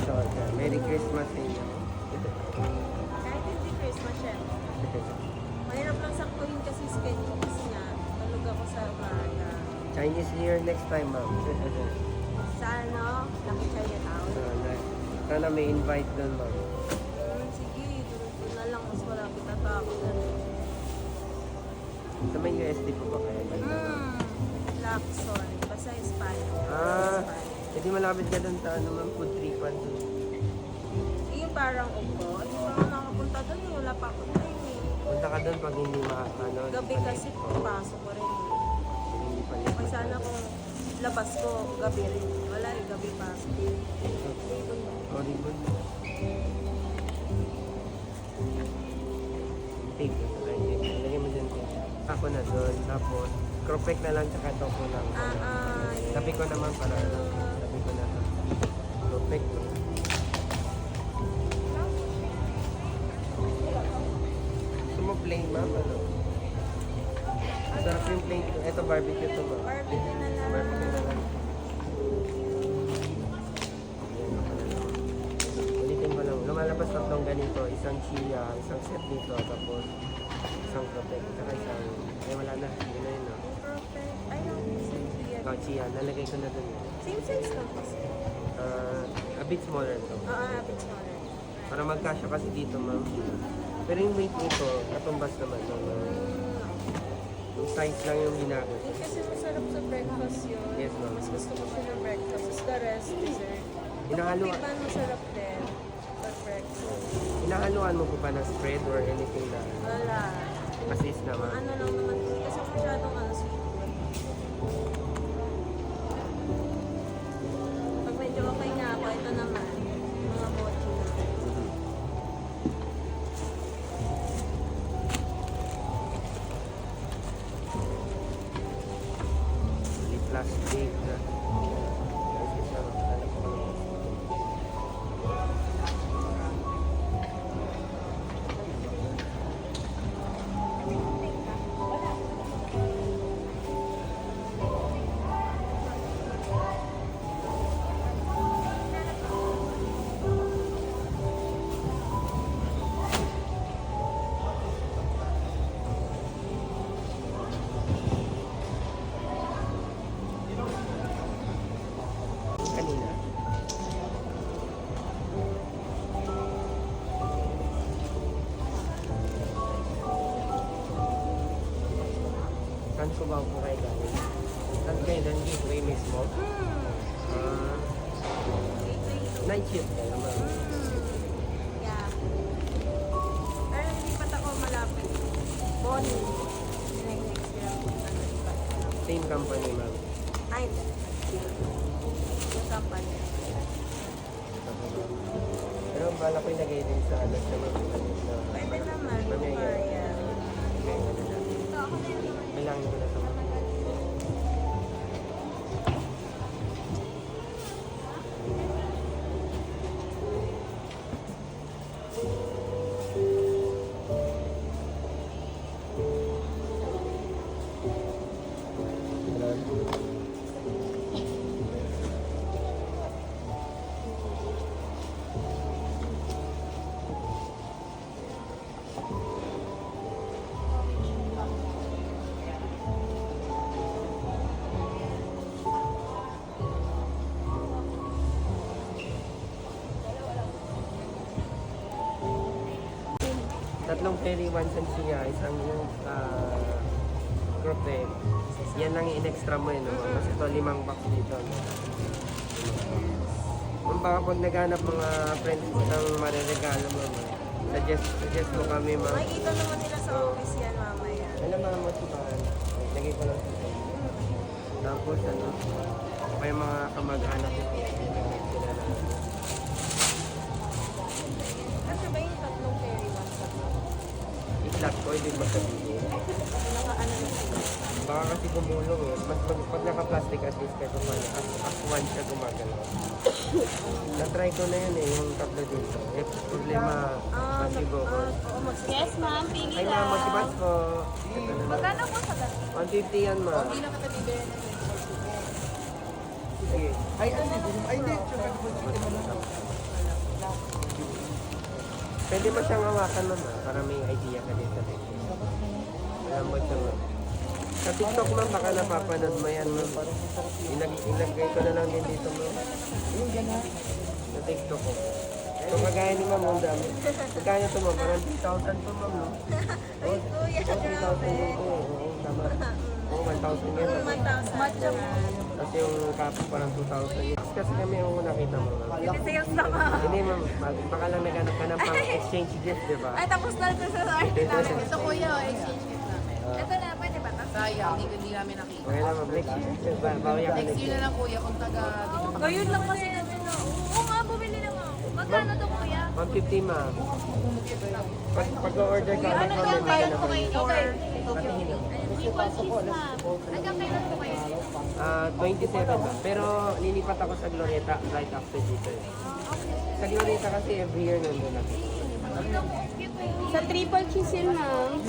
order. Merry Christmas sa inyo. Kahit hindi Christmas, syempre. Mahirap lang saktuhin kasi schedule kasi nga, tulog ako sa umaga. Chinese New Year next time, ma'am. Sa ano, Lucky Chinatown. Sana may invite doon, ma'am. Sige, doon na lang, mas malapit na ako na. Sa may USD po ba kayo? Lacson, basta Espanya. Hindi malapit ka doon sa ano, ma'am, food tripan doon. Yung parang upo, hindi pa ako nakapunta doon, wala pa ako time eh. Punta ka doon pag hindi ano. Gabi kasi pasok ko rin. Hindi pa Kung sana kung labas ko, gabi rin. Wala eh, gabi pasok. Oh, ribbon. Tape. Lagyan mo dyan tape. Ako na doon. Tapos, cropek na lang tsaka topo lang. Sabi ko naman para ano. Sabi ko na. Cropek. Gusto mo plain, ma'am? Ano? Masarap yung plain. Ito barbecue to, ma'am. Barbecue na lang. Barbecue na lang. Ulitin ko lang. Lumalabas tatlong ganito. Isang chia, isang set dito, tapos isang protect. Saka isang, wala na. Hindi na yun, no? Perfect. Ay, no. Simple yan. Chia. Nalagay ko na dun. Same size lang kasi. A bit smaller to. Bit smaller. Para magkasya kasi dito, ma'am. Pero yung weight nito, katumbas naman. No? Yung size lang yung ginagawa. Hindi kasi masarap sa breakfast yun. Yes, ma'am. Mas gusto ko siya ng breakfast. Tapos the rest, dessert. Hinahalo- Yung pan masarap din. For breakfast. Inahaluan mo po ba ng spread or anything na Wala. assist naman? Ano lang naman. Kasi masyadong sweet. Pag medyo okay nga ako, ito naman. Mga mochi na. Plastic na. Kanina. Saan ko ba po kayo galing? Saan kayo doon? Gateway mismo? Night shift kayo naman. Yeah. Pero hindi pa ako malapit. Bonnie. Next year ako punta na iba. Same company, ma'am. Ay, yung company. Pero ang bala ko ilagay din sa alas na ma'am. Pwede naman. Kaya. Bilangin ko na sa mga. Tatlong peri, one sanchia, isang crope. Yan lang yung in-extra mo yun. No? Kasi ito 5 box dito. No? Kung baka pag naghanap mga friends mo ng mariregalo mo, suggest mo kami, ma'am. Makikita naman nila sa office yan mamaya. Alam mga motivahan. Lagay ko lang dito. Tapos ano, may mga kamag-anak ko. Sila na. Kasi ba yung tatlong ferry one sa I-flat ko, hindi magsabihin. Naka-ano na sila. Baka kasi gumulong eh. Pag naka-plastic at least kahit pa as one siya gumagalaw. Na-try ko na yun eh, yung tatlo dito. Eh, problema, masibo ko. Yes, ma'am. Pili Ay ma'am, masibas ko. Ito na Magkano po sa ganito? 150 yan ma'am. Hindi na kita bibili na Sige. Ay, hindi. Pwede mo siyang hawakan ma'am para may idea ka din sa TikTok. Malambot siya ma'am. Sa TikTok ma'am, baka napapanood mo yan ma'am. Ilagay ko na lang din dito ma'am. Sa TikTok ko. So kagaya ni ma'am, ang dami. Magkano ito ma'am? Parang 3,000 po ma'am no? Ay, kuya, 3,000 grabe. din po. Oo, tama. Oo, 1,000 yan. 1,000. Matcha mo. Kasi yung kapo parang 2,000 yun. Kasi kami yung nakita mo ma'am. Hindi sales na ka. Hindi ma'am, baka lang naghanap ka ng pang exchange gift, di ba? Ay, tapos na ito sa arte namin. Ito kuya, exchange gift namin. Ito na, pwede ba? Sayang, hindi namin nakita. Okay lang ma'am, next year. Bawi ako Next year na lang kuya, kung taga dito pa. Ngayon lang kasi namin na. Oo nga, bumili na nga. Magkano to kuya? 150 ma'am. Pag-order ka, Ano may yung comment kailan na po kayo dito? Patihin lang. Triple cheese na. Hanggang kailan po kayo dito? 27 ba? Pero lilipat ako sa Glorieta right after dito. Eh. Sa Glorieta kasi every year nandun ako. Sa triple cheese yun, ma'am.